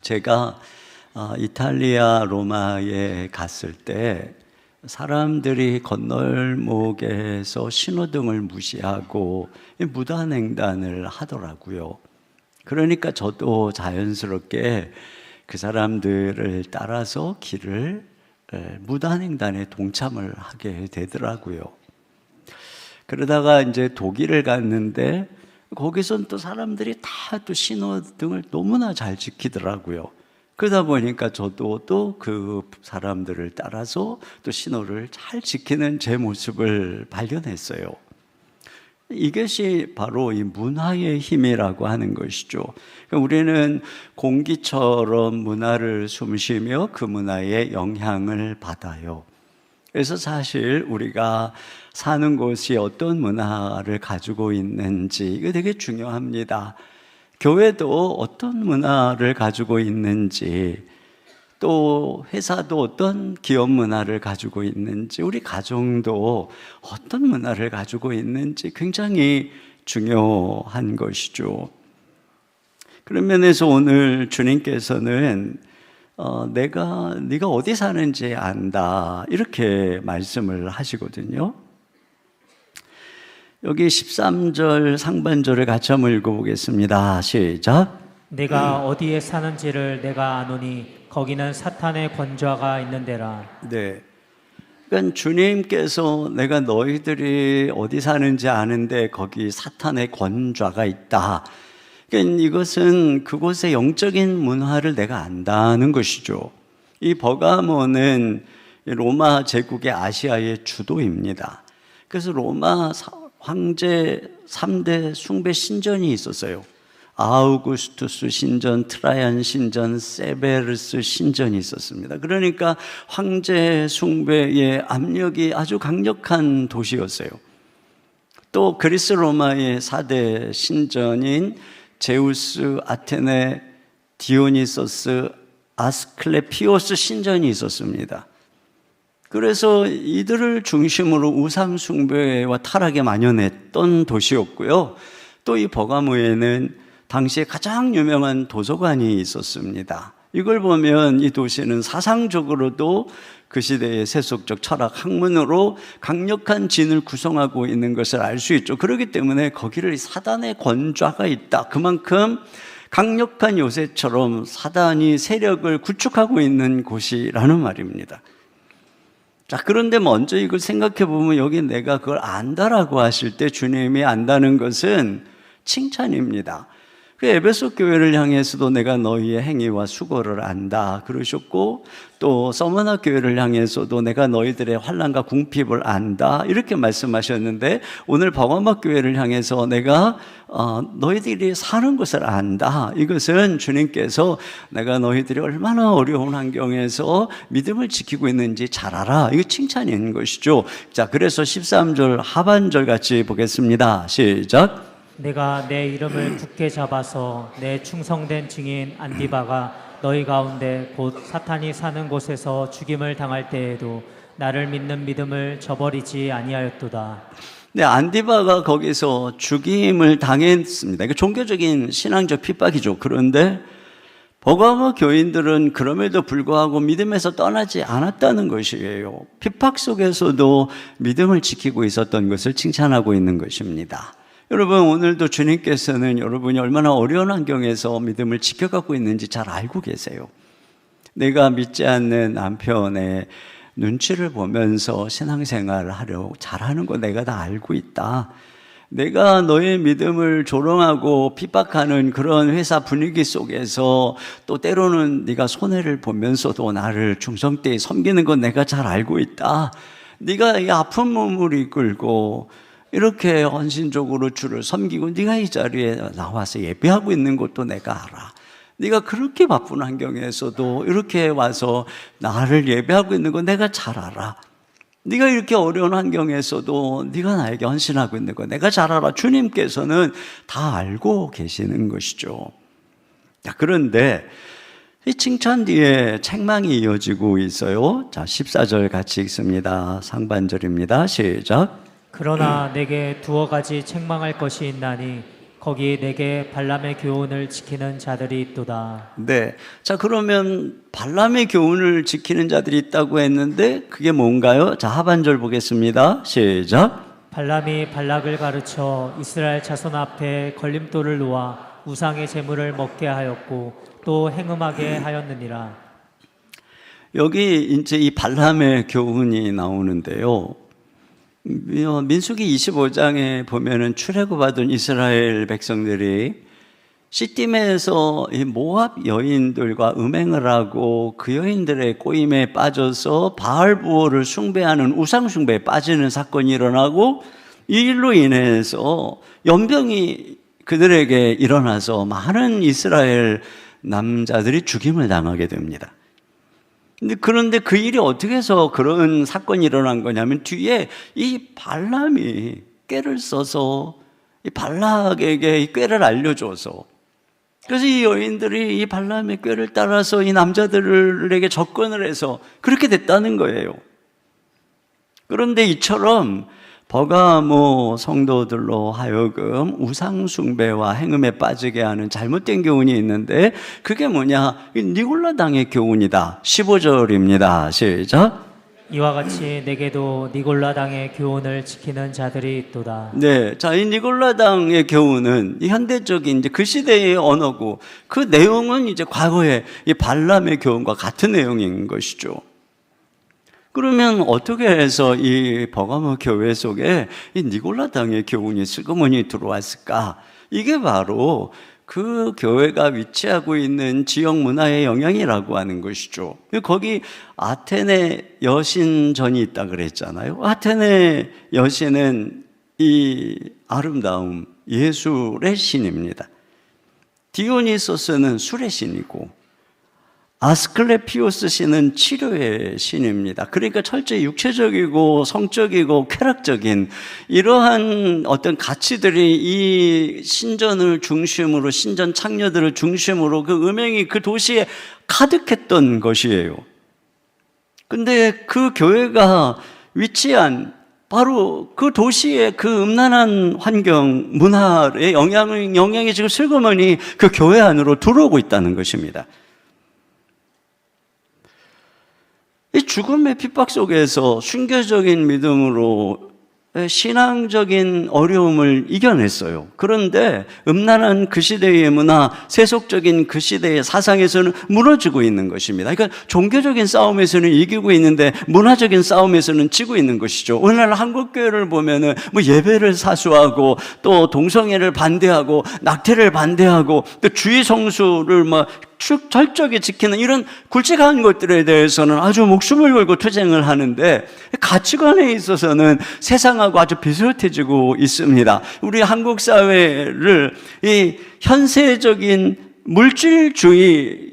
제가 이탈리아 로마에 갔을 때 사람들이 건널목에서 신호등을 무시하고 무단횡단을 하더라고요. 그러니까 저도 자연스럽게 그 사람들을 따라서 길을 무단횡단에 동참을 하게 되더라고요. 그러다가 이제 독일을 갔는데 거기선 또 사람들이 다 또 신호등을 너무나 잘 지키더라고요. 그러다 보니까 저도 또 그 사람들을 따라서 또 신호를 잘 지키는 제 모습을 발견했어요. 이것이 바로 이 문화의 힘이라고 하는 것이죠. 우리는 공기처럼 문화를 숨쉬며 그 문화에 영향을 받아요. 그래서 사실 우리가 사는 곳이 어떤 문화를 가지고 있는지 이거 되게 중요합니다. 교회도 어떤 문화를 가지고 있는지, 또 회사도 어떤 기업 문화를 가지고 있는지, 우리 가정도 어떤 문화를 가지고 있는지 굉장히 중요한 것이죠. 그런 면에서 오늘 주님께서는 네가 어디 사는지 안다 이렇게 말씀을 하시거든요. 여기 13절 상반절을 같이 한번 읽어보겠습니다. 시작. 내가 어디에 사는지를 내가 아노니 거기는 사탄의 권좌가 있는 데라. 네. 그러니까 주님께서 내가 너희들이 어디 사는지 아는데 거기 사탄의 권좌가 있다. 그러니까 이것은 그곳의 영적인 문화를 내가 안다는 것이죠. 이 버가모는 로마 제국의 아시아의 주도입니다. 그래서 로마 황제 3대 숭배 신전이 있었어요. 아우구스투스 신전, 트라이안 신전, 세베르스 신전이 있었습니다. 그러니까 황제 숭배의 압력이 아주 강력한 도시였어요. 또 그리스 로마의 4대 신전인 제우스, 아테네, 디오니소스, 아스클레피오스 신전이 있었습니다. 그래서 이들을 중심으로 우상 숭배와 타락에 만연했던 도시였고요. 또 이 버가모에는 당시에 가장 유명한 도서관이 있었습니다. 이걸 보면 이 도시는 사상적으로도 그 시대의 세속적 철학 학문으로 강력한 진을 구성하고 있는 것을 알 수 있죠. 그렇기 때문에 거기를 사단의 권좌가 있다. 그만큼 강력한 요새처럼 사단이 세력을 구축하고 있는 곳이라는 말입니다. 자, 그런데 먼저 이걸 생각해 보면 여기 내가 그걸 안다라고 하실 때 주님이 안다는 것은 칭찬입니다. 그 에베소 교회를 향해서도 내가 너희의 행위와 수고를 안다 그러셨고, 또 서머나 교회를 향해서도 내가 너희들의 환난과 궁핍을 안다 이렇게 말씀하셨는데, 오늘 버가모 교회를 향해서 내가 너희들이 사는 것을 안다. 이것은 주님께서 내가 너희들이 얼마나 어려운 환경에서 믿음을 지키고 있는지 잘 알아. 이거 칭찬인 것이죠. 자, 그래서 13절 하반절 같이 보겠습니다. 시작. 내가 내 이름을 굳게 잡아서 내 충성된 증인 안디바가 너희 가운데 곧 사탄이 사는 곳에서 죽임을 당할 때에도 나를 믿는 믿음을 저버리지 아니하였도다. 네, 안디바가 거기서 죽임을 당했습니다. 이게 종교적인 신앙적 핍박이죠. 그런데 버가모 교인들은 그럼에도 불구하고 믿음에서 떠나지 않았다는 것이에요. 핍박 속에서도 믿음을 지키고 있었던 것을 칭찬하고 있는 것입니다. 여러분, 오늘도 주님께서는 여러분이 얼마나 어려운 환경에서 믿음을 지켜가고 있는지 잘 알고 계세요. 내가 믿지 않는 남편의 눈치를 보면서 신앙생활을 하려고 잘하는 거 내가 다 알고 있다. 내가 너의 믿음을 조롱하고 핍박하는 그런 회사 분위기 속에서 또 때로는 네가 손해를 보면서도 나를 충성되이 섬기는 건 내가 잘 알고 있다. 네가 이 아픈 몸을 이끌고 이렇게 헌신적으로 주를 섬기고 네가 이 자리에 나와서 예배하고 있는 것도 내가 알아. 네가 그렇게 바쁜 환경에서도 이렇게 와서 나를 예배하고 있는 거 내가 잘 알아. 네가 이렇게 어려운 환경에서도 네가 나에게 헌신하고 있는 거 내가 잘 알아. 주님께서는 다 알고 계시는 것이죠. 자, 그런데 이 칭찬 뒤에 책망이 이어지고 있어요. 자, 14절 같이 읽습니다. 상반절입니다. 시작. 그러나 내게 두어 가지 책망할 것이 있나니 거기 내게 발람의 교훈을 지키는 자들이 있도다. 네. 자, 그러면 발람의 교훈을 지키는 자들이 있다고 했는데 그게 뭔가요? 자, 하반절 보겠습니다. 시작. 발람이 발락을 가르쳐 이스라엘 자손 앞에 걸림돌을 놓아 우상의 제물을 먹게 하였고 또 행음하게 하였느니라. 여기 이제 이 발람의 교훈이 나오는데요. 민수기 25장에 보면은 출애굽하던 이스라엘 백성들이 시딤에서 이 모압 여인들과 음행을 하고 그 여인들의 꼬임에 빠져서 바알 부호를 숭배하는 우상 숭배에 빠지는 사건이 일어나고 이 일로 인해서 연병이 그들에게 일어나서 많은 이스라엘 남자들이 죽임을 당하게 됩니다. 그런데 그 일이 어떻게 해서 그런 사건이 일어난 거냐면 뒤에 이 발람이 꾀를 써서 이 발락에게 이 꾀를 알려줘서 그래서 이 여인들이 이 발람의 꾀를 따라서 이 남자들에게 접근을 해서 그렇게 됐다는 거예요. 그런데 이처럼 버가모 성도들로 하여금 우상숭배와 행음에 빠지게 하는 잘못된 교훈이 있는데 그게 뭐냐? 니골라당의 교훈이다. 15절입니다. 시작. 이와 같이 내게도 니골라당의 교훈을 지키는 자들이 있도다. 네, 자, 이 니골라당의 교훈은 이 현대적인 이제 그 시대의 언어고 그 내용은 이제 과거의 이 발람의 교훈과 같은 내용인 것이죠. 그러면 어떻게 해서 이 버가모 교회 속에 이 니골라당의 교훈이 슬그머니 들어왔을까? 이게 바로 그 교회가 위치하고 있는 지역 문화의 영향이라고 하는 것이죠. 거기 아테네 여신전이 있다 그랬잖아요. 아테네 여신은 이 아름다움, 예술의 신입니다. 디오니소스는 술의 신이고 아스클레피오스 신은 치료의 신입니다. 그러니까 철저히 육체적이고 성적이고 쾌락적인 이러한 어떤 가치들이 이 신전을 중심으로 신전 창녀들을 중심으로 그 음행이 그 도시에 가득했던 것이에요. 근데 그 교회가 위치한 바로 그 도시의 그 음란한 환경, 문화의 영향이 지금 슬그머니 그 교회 안으로 들어오고 있다는 것입니다. 이 죽음의 핍박 속에서 순교적인 믿음으로 신앙적인 어려움을 이겨냈어요. 그런데 음란한 그 시대의 문화, 세속적인 그 시대의 사상에서는 무너지고 있는 것입니다. 그러니까 종교적인 싸움에서는 이기고 있는데 문화적인 싸움에서는 지고 있는 것이죠. 오늘날 한국교회를 보면은 뭐 예배를 사수하고 또 동성애를 반대하고 낙태를 반대하고 또 주의 성수를 막 철저하게 지키는 이런 굵직한 것들에 대해서는 아주 목숨을 걸고 투쟁을 하는데 가치관에 있어서는 세상하고 아주 비슷해지고 있습니다. 우리 한국 사회를 이 현세적인 물질주의의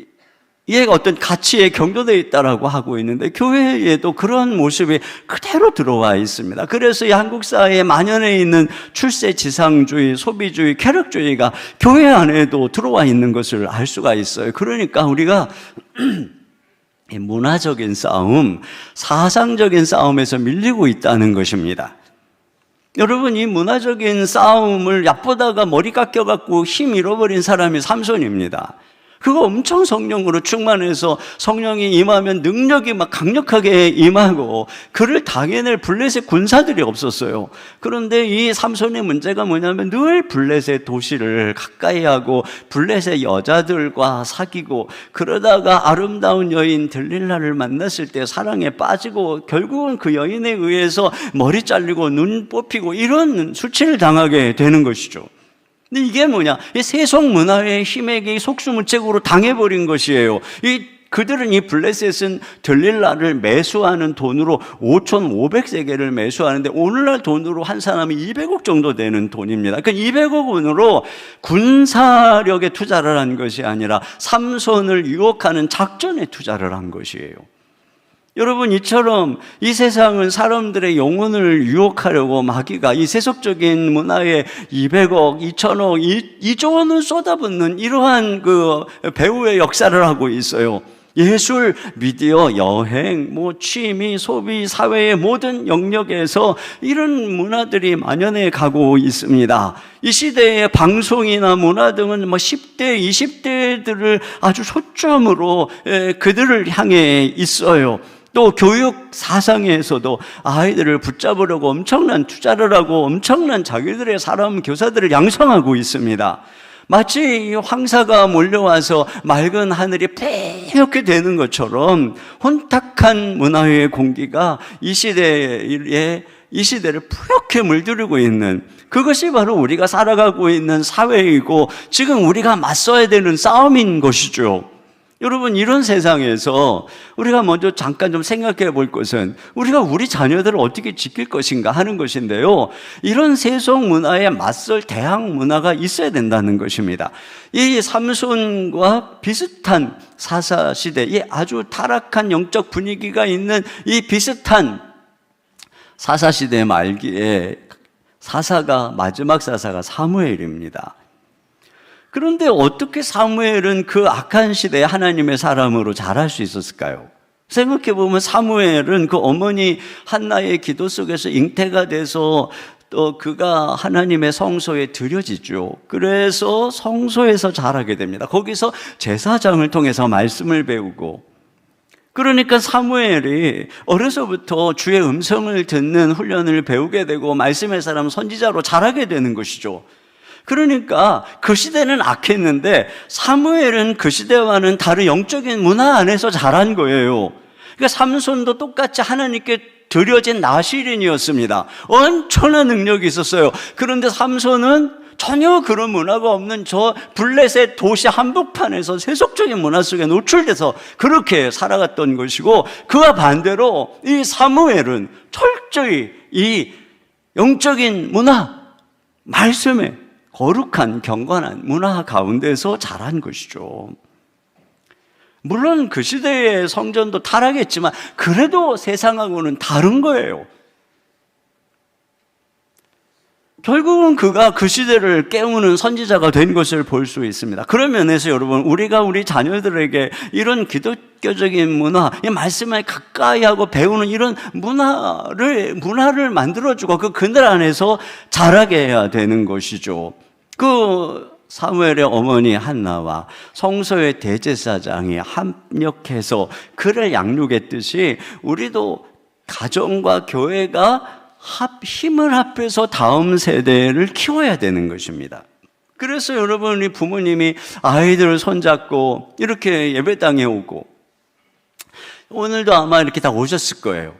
어떤 가치에 경도되어 있다라고 하고 있는데 교회에도 그런 모습이 그대로 들어와 있습니다. 그래서 이 한국 사회에 만연해 있는 출세지상주의, 소비주의, 쾌락주의가 교회 안에도 들어와 있는 것을 알 수가 있어요. 그러니까 우리가 문화적인 싸움, 사상적인 싸움에서 밀리고 있다는 것입니다. 여러분, 이 문화적인 싸움을 얕보다가 머리 깎여갖고 힘 잃어버린 사람이 삼손입니다. 그거 엄청 성령으로 충만해서 성령이 임하면 능력이 막 강력하게 임하고 그를 당해낼 블레셋 군사들이 없었어요. 그런데 이 삼손의 문제가 뭐냐면 늘 블레셋 도시를 가까이 하고 블레셋 여자들과 사귀고 그러다가 아름다운 여인 들릴라를 만났을 때 사랑에 빠지고 결국은 그 여인에 의해서 머리 잘리고 눈 뽑히고 이런 수치를 당하게 되는 것이죠. 근데 이게 뭐냐? 이 세속 문화의 힘에게 속수무책으로 당해버린 것이에요. 그들은 이 블레셋은 들릴라를 매수하는 돈으로 5,500세겔을 매수하는데 오늘날 돈으로 한 사람이 200억 정도 되는 돈입니다. 그러니까 200억 원으로 군사력에 투자를 한 것이 아니라 삼손을 유혹하는 작전에 투자를 한 것이에요. 여러분, 이처럼 이 세상은 사람들의 영혼을 유혹하려고 마귀가 이 세속적인 문화에 200억, 2천억, 2조 원을 쏟아붓는 이러한 그 배후의 역사를 하고 있어요. 예술, 미디어, 여행, 취미, 소비, 사회의 모든 영역에서 이런 문화들이 만연해 가고 있습니다. 이 시대의 방송이나 문화 등은 10대, 20대들을 아주 초점으로 그들을 향해 있어요. 또 교육 사상에서도 아이들을 붙잡으려고 엄청난 투자를 하고 엄청난 자기들의 사람 교사들을 양성하고 있습니다. 마치 이 황사가 몰려와서 맑은 하늘이 폐옇게 되는 것처럼 혼탁한 문화의 공기가 이 시대를 푸옇게 물들이고 있는, 그것이 바로 우리가 살아가고 있는 사회이고 지금 우리가 맞서야 되는 싸움인 것이죠. 여러분, 이런 세상에서 우리가 먼저 잠깐 좀 생각해 볼 것은 우리가 우리 자녀들을 어떻게 지킬 것인가 하는 것인데요. 이런 세속 문화에 맞설 대항 문화가 있어야 된다는 것입니다. 이 삼손과 비슷한 사사시대, 이 아주 타락한 영적 분위기가 있는 이 비슷한 사사시대 말기에 마지막 사사가 사무엘입니다. 그런데 어떻게 사무엘은 그 악한 시대에 하나님의 사람으로 자랄 수 있었을까요? 생각해보면 사무엘은 그 어머니 한나의 기도 속에서 잉태가 돼서 또 그가 하나님의 성소에 들여지죠. 그래서 성소에서 자라게 됩니다. 거기서 제사장을 통해서 말씀을 배우고, 그러니까 사무엘이 어려서부터 주의 음성을 듣는 훈련을 배우게 되고 말씀의 사람 선지자로 자라게 되는 것이죠. 그러니까 그 시대는 악했는데 사무엘은 그 시대와는 다른 영적인 문화 안에서 자란 거예요. 그러니까 삼손도 똑같이 하나님께 드려진 나실인이었습니다. 엄청난 능력이 있었어요. 그런데 삼손은 전혀 그런 문화가 없는 저 블레셋 도시 한복판에서 세속적인 문화 속에 노출돼서 그렇게 살아갔던 것이고, 그와 반대로 이 사무엘은 철저히 이 영적인 문화, 말씀에 거룩한 경건한 문화 가운데서 자란 것이죠. 물론 그 시대의 성전도 타락했지만 그래도 세상하고는 다른 거예요. 결국은 그가 그 시대를 깨우는 선지자가 된 것을 볼 수 있습니다. 그런 면에서 여러분, 우리가 우리 자녀들에게 이런 기독교적인 문화, 이 말씀을 가까이 하고 배우는 이런 문화를 만들어주고 그 그늘 안에서 자라게 해야 되는 것이죠. 그 사무엘의 어머니 한나와 성소의 대제사장이 합력해서 그를 양육했듯이 우리도 가정과 교회가 힘을 합해서 다음 세대를 키워야 되는 것입니다. 그래서 여러분, 우리 부모님이 아이들을 손잡고 이렇게 예배당에 오고, 오늘도 아마 이렇게 다 오셨을 거예요.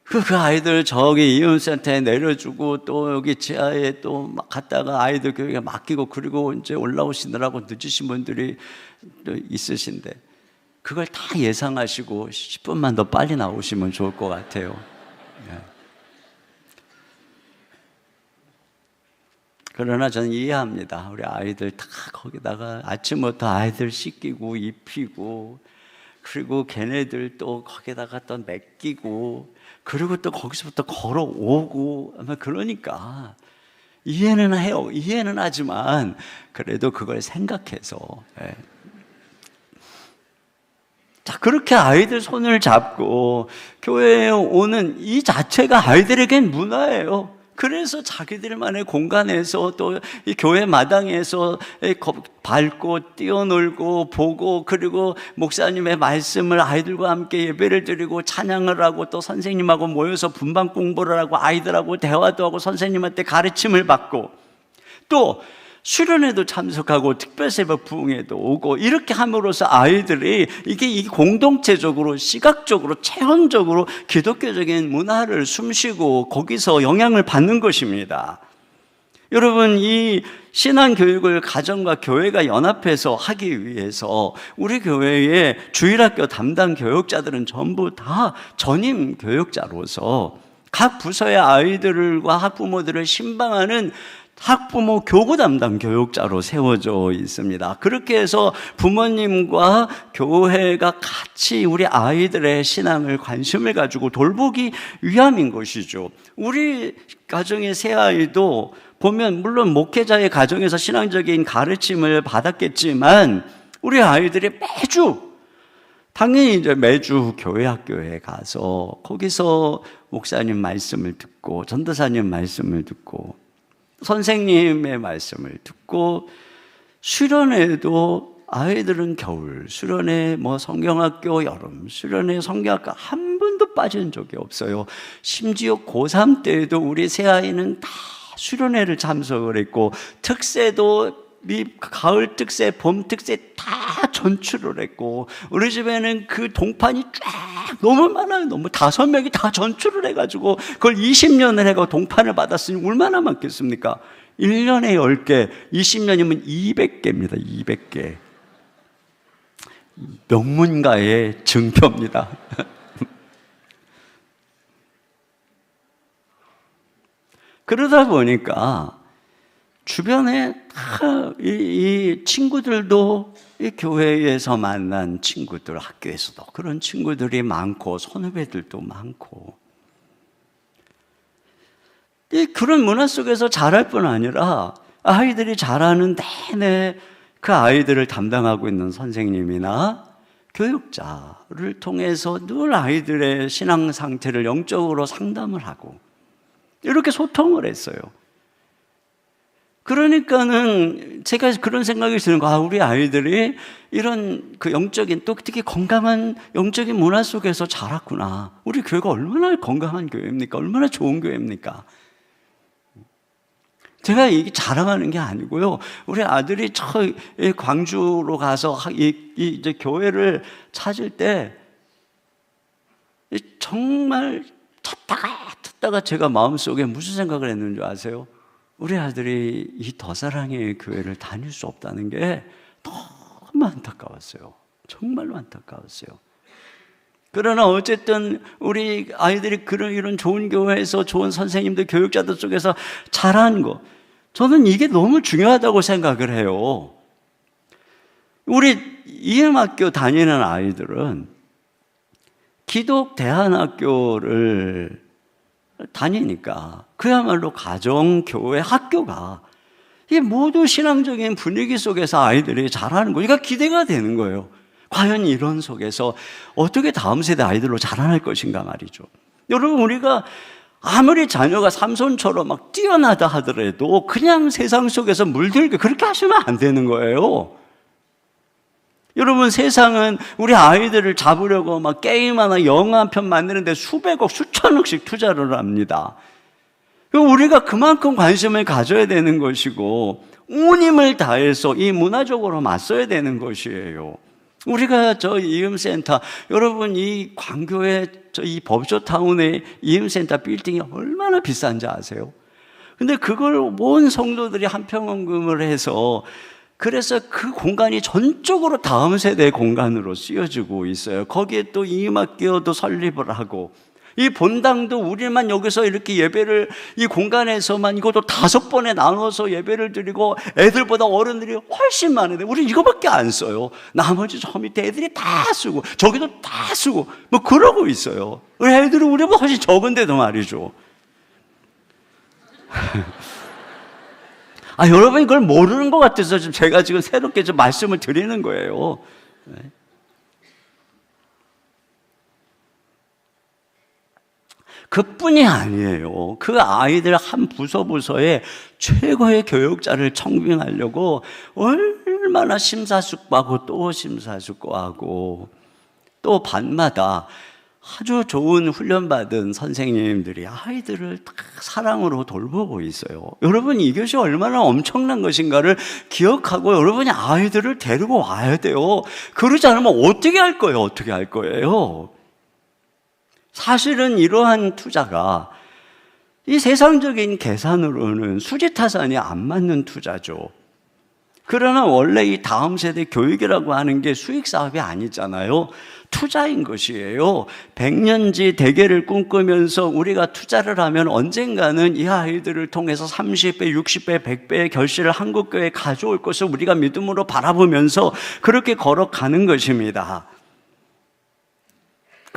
그 아이들 저기 이웃센터에 내려주고 또 여기 지하에 또 갔다가 아이들 교육에 맡기고, 그리고 이제 올라오시느라고 늦으신 분들이 있으신데 그걸 다 예상하시고 10분만 더 빨리 나오시면 좋을 것 같아요. 그러나 저는 이해합니다. 우리 아이들 다 거기다가 아침부터 아이들 씻기고 입히고, 그리고 걔네들 또 거기다가 또 맡기고, 그리고 또 거기서부터 걸어오고, 아마 그러니까 이해는 해요. 이해는 하지만 그래도 그걸 생각해서, 자, 그렇게 아이들 손을 잡고 교회에 오는 이 자체가 아이들에겐 문화예요. 그래서 자기들만의 공간에서 또 이 교회 마당에서 밟고 뛰어놀고 보고, 그리고 목사님의 말씀을 아이들과 함께 예배를 드리고 찬양을 하고, 또 선생님하고 모여서 분반 공부를 하고 아이들하고 대화도 하고 선생님한테 가르침을 받고, 또 수련회도 참석하고 특별새벽 부흥회도 오고, 이렇게 함으로써 아이들이 이 공동체적으로, 시각적으로, 체험적으로 기독교적인 문화를 숨쉬고 거기서 영향을 받는 것입니다. 여러분, 이 신앙교육을 가정과 교회가 연합해서 하기 위해서 우리 교회의 주일학교 담당 교육자들은 전부 다 전임 교육자로서 각 부서의 아이들과 학부모들을 신방하는 학부모 교구 담당 교육자로 세워져 있습니다. 그렇게 해서 부모님과 교회가 같이 우리 아이들의 신앙을 관심을 가지고 돌보기 위함인 것이죠. 우리 가정의 새 아이도 보면 물론 목회자의 가정에서 신앙적인 가르침을 받았겠지만 우리 아이들이 매주 당연히 이제 매주 교회 학교에 가서 거기서 목사님 말씀을 듣고 전도사님 말씀을 듣고 선생님의 말씀을 듣고 수련회도 아이들은 겨울 수련회, 성경학교 여름 수련회, 성경학교 한 번도 빠진 적이 없어요. 심지어 고3 때에도 우리 새아이는 다 수련회를 참석을 했고 특세도 가을 특세, 봄 특세 다 전출을 했고 우리 집에는 그 동판이 쫙 너무 많아요. 너무 5명이 다 전출을 해가지고 그걸 20년을 해가 동판을 받았으니 얼마나 많겠습니까? 1년에 10개, 20년이면 200개입니다. 200개. 명문가의 증표입니다. 그러다 보니까 주변에 다 이 친구들도 이 교회에서 만난 친구들, 학교에서도 그런 친구들이 많고 선후배들도 많고 그런 문화 속에서 자랄 뿐 아니라 아이들이 자라는 내내 그 아이들을 담당하고 있는 선생님이나 교육자를 통해서 늘 아이들의 신앙 상태를 영적으로 상담을 하고 이렇게 소통을 했어요. 그러니까는 제가 그런 생각이 드는 거야. 우리 아이들이 이런 그 영적인 또 특히 건강한 영적인 문화 속에서 자랐구나. 우리 교회가 얼마나 건강한 교회입니까? 얼마나 좋은 교회입니까? 제가 이게 자랑하는 게 아니고요. 우리 아들이 광주로 가서 이제 교회를 찾을 때 정말 찾다가 제가 마음속에 무슨 생각을 했는 줄 아세요? 우리 아들이 이 더사랑의 교회를 다닐 수 없다는 게 너무 안타까웠어요. 정말로 안타까웠어요. 그러나 어쨌든 우리 아이들이 이런 좋은 교회에서 좋은 선생님들, 교육자들 속에서 자란 거, 저는 이게 너무 중요하다고 생각을 해요. 우리 이음학교 다니는 아이들은 기독 대안학교를 다니니까 그야말로 가정, 교회, 학교가 이 모두 신앙적인 분위기 속에서 아이들이 자라는 거니까 기대가 되는 거예요. 과연 이런 속에서 어떻게 다음 세대 아이들로 자라날 것인가 말이죠. 여러분, 우리가 아무리 자녀가 삼손처럼 막 뛰어나다 하더라도 그냥 세상 속에서 물들게 그렇게 하시면 안 되는 거예요. 여러분, 세상은 우리 아이들을 잡으려고 막 게임 하나, 영화 한 편 만드는데 수백억, 수천억씩 투자를 합니다. 우리가 그만큼 관심을 가져야 되는 것이고 온 힘을 다해서 이 문화적으로 맞서야 되는 것이에요. 우리가 이음센터, 여러분 이 광교의 이 법조타운의 이음센터 빌딩이 얼마나 비싼지 아세요? 근데 그걸 온 성도들이 한평원금을 해서 그래서 그 공간이 전적으로 다음 세대의 공간으로 쓰여지고 있어요. 거기에 또 이음학교도 설립을 하고 이 본당도 우리만 여기서 이렇게 예배를 이 공간에서만 이것도 5번에 나눠서 예배를 드리고 애들보다 어른들이 훨씬 많은데 우리 이거밖에 안 써요. 나머지 저 밑에 애들이 다 쓰고 저기도 다 쓰고 뭐 그러고 있어요. 우리 애들은 우리보다 훨씬 적은데도 말이죠. 여러분이 그걸 모르는 것 같아서 제가 지금 새롭게 좀 말씀을 드리는 거예요. 그뿐이 아니에요. 그 아이들 한 부서에 최고의 교육자를 청빙하려고 얼마나 심사숙고하고 또 심사숙고하고 또 반마다 아주 좋은 훈련받은 선생님들이 아이들을 다 사랑으로 돌보고 있어요. 여러분, 이것이 얼마나 엄청난 것인가를 기억하고 여러분이 아이들을 데리고 와야 돼요. 그러지 않으면 어떻게 할 거예요? 어떻게 할 거예요? 사실은 이러한 투자가 이 세상적인 계산으로는 수지타산이 안 맞는 투자죠. 그러나 원래 이 다음 세대 교육이라고 하는 게 수익 사업이 아니잖아요. 투자인 것이에요. 100년지 대계를 꿈꾸면서 우리가 투자를 하면 언젠가는 이 아이들을 통해서 30배, 60배, 100배의 결실을 한국교회에 가져올 것을 우리가 믿음으로 바라보면서 그렇게 걸어가는 것입니다.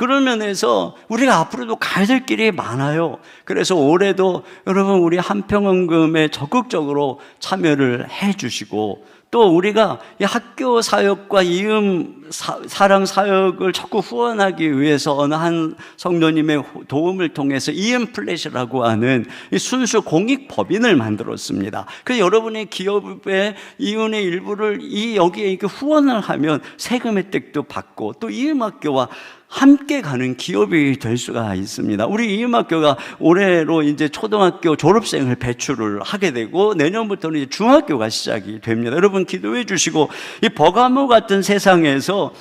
그런 면에서 우리가 앞으로도 가야 될 길이 많아요. 그래서 올해도 여러분 우리 한평원금에 적극적으로 참여를 해 주시고, 또 우리가 이 학교 사역과 이음 사랑 사역을 자꾸 후원하기 위해서 어느 한 성도님의 도움을 통해서 이음 플랫이라고 하는 이 순수 공익 법인을 만들었습니다. 그래서 여러분의 기업의 이윤의 일부를 여기에 이렇게 후원을 하면 세금 혜택도 받고 또 이음 학교와 함께 가는 기업이 될 수가 있습니다. 우리 이음학교가 올해로 이제 초등학교 졸업생을 배출을 하게 되고 내년부터는 이제 중학교가 시작이 됩니다. 여러분 기도해 주시고, 이 버가모 같은 세상에서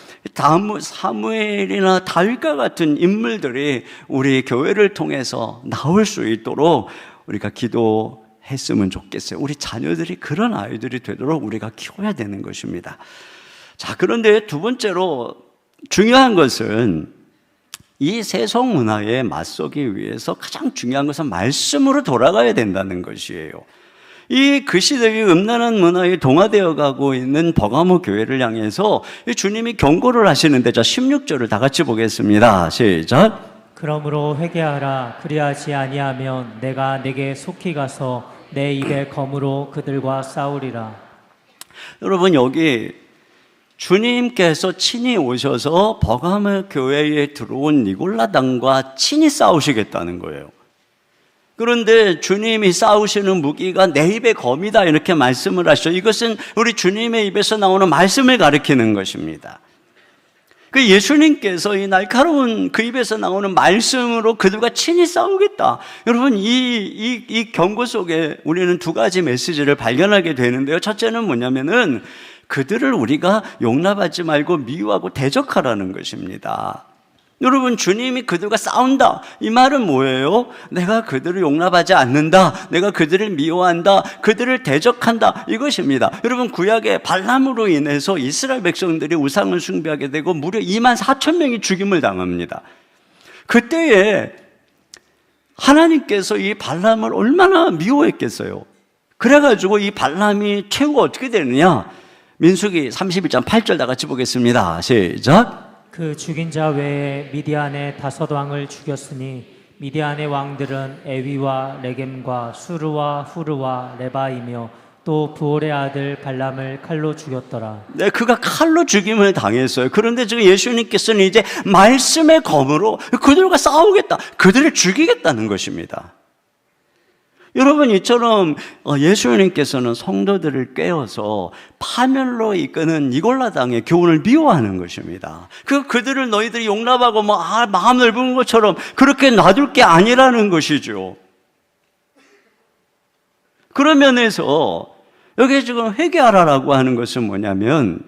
사무엘이나 다윗과 같은 인물들이 우리 교회를 통해서 나올 수 있도록 우리가 기도했으면 좋겠어요. 우리 자녀들이 그런 아이들이 되도록 우리가 키워야 되는 것입니다. 자, 그런데 두 번째로 중요한 것은 이 세속 문화에 맞서기 위해서 가장 중요한 것은 말씀으로 돌아가야 된다는 것이에요. 이 그 시대의 음란한 문화에 동화되어 가고 있는 버가모 교회를 향해서 주님이 경고를 하시는데, 자 16절을 다 같이 보겠습니다. 시작. 그러므로 회개하라. 그리하지 아니하면 내가 내게 속히 가서 내 입의 검으로 그들과 싸우리라. 여러분 여기 주님께서 친히 오셔서 버가모 교회에 들어온 니골라당과 친히 싸우시겠다는 거예요. 그런데 주님이 싸우시는 무기가 내 입의 검이다 이렇게 말씀을 하시죠. 이것은 우리 주님의 입에서 나오는 말씀을 가리키는 것입니다. 그 예수님께서 이 날카로운 그 입에서 나오는 말씀으로 그들과 친히 싸우겠다. 여러분 이 경고 속에 우리는 두 가지 메시지를 발견하게 되는데요. 첫째는 뭐냐면은 그들을 우리가 용납하지 말고 미워하고 대적하라는 것입니다. 여러분 주님이 그들과 싸운다 이 말은 뭐예요? 내가 그들을 용납하지 않는다, 내가 그들을 미워한다, 그들을 대적한다 이것입니다. 여러분 구약의 발람으로 인해서 이스라엘 백성들이 우상을 숭배하게 되고 무려 24,000명이 죽임을 당합니다. 그때에 하나님께서 이 발람을 얼마나 미워했겠어요. 그래가지고 이 발람이 최후가 어떻게 되느냐, 민수기 31장 8절 다 같이 보겠습니다. 시작. 그 죽인 자 외에 미디안의 5 왕을 죽였으니 미디안의 왕들은 에위와 레겜과 수르와 후르와 레바이며 또 부올의 아들 발람을 칼로 죽였더라. 네, 그가 칼로 죽임을 당했어요. 그런데 지금 예수님께서는 이제 말씀의 검으로 그들과 싸우겠다, 그들을 죽이겠다는 것입니다. 여러분 이처럼 예수님께서는 성도들을 꿰어서 파멸로 이끄는 니골라당의 교훈을 미워하는 것입니다. 그들을 너희들이 용납하고 마음 넓은 것처럼 그렇게 놔둘 게 아니라는 것이죠. 그런 면에서 여기 지금 회개하라라고 하는 것은 뭐냐면,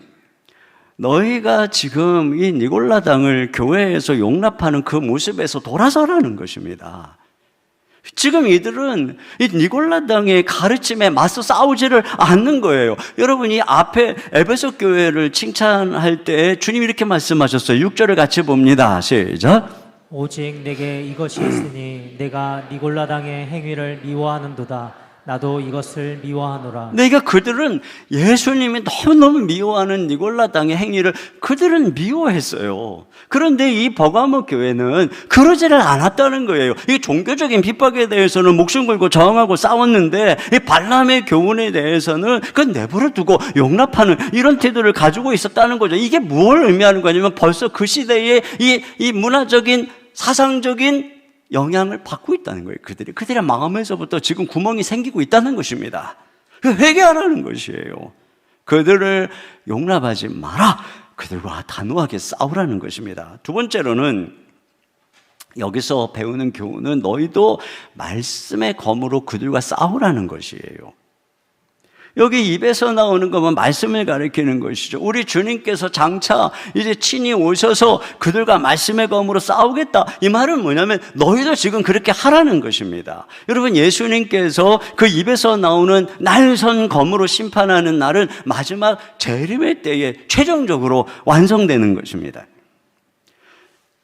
너희가 지금 이 니골라당을 교회에서 용납하는 그 모습에서 돌아서라는 것입니다. 지금 이들은 이 니골라당의 가르침에 맞서 싸우지를 않는 거예요. 여러분이 앞에 에베소 교회를 칭찬할 때 주님이 이렇게 말씀하셨어요. 6절을 같이 봅니다. 시작. 오직 내게 이것이 있으니 내가 니골라당의 행위를 미워하는도다. 나도 이것을 미워하노라. 내가 그들은 예수님이 너무너무 미워하는 니골라당의 행위를 그들은 미워했어요. 그런데 이 버가모 교회는 그러지를 않았다는 거예요. 이 종교적인 핍박에 대해서는 목숨 걸고 저항하고 싸웠는데 이 발람의 교훈에 대해서는 그건 내버려 두고 용납하는 이런 태도를 가지고 있었다는 거죠. 이게 뭘 의미하는 거냐면 벌써 그 시대의 이 문화적인 사상적인 영향을 받고 있다는 거예요. 그들의 마음에서부터 지금 구멍이 생기고 있다는 것입니다. 회개하라는 것이에요. 그들을 용납하지 마라. 그들과 단호하게 싸우라는 것입니다. 두 번째로는 여기서 배우는 교훈은 너희도 말씀의 검으로 그들과 싸우라는 것이에요. 여기 입에서 나오는 것은 말씀을 가리키는 것이죠. 우리 주님께서 장차 이제 친히 오셔서 그들과 말씀의 검으로 싸우겠다. 이 말은 뭐냐면 너희도 지금 그렇게 하라는 것입니다. 여러분 예수님께서 그 입에서 나오는 날선 검으로 심판하는 날은 마지막 재림의 때에 최종적으로 완성되는 것입니다.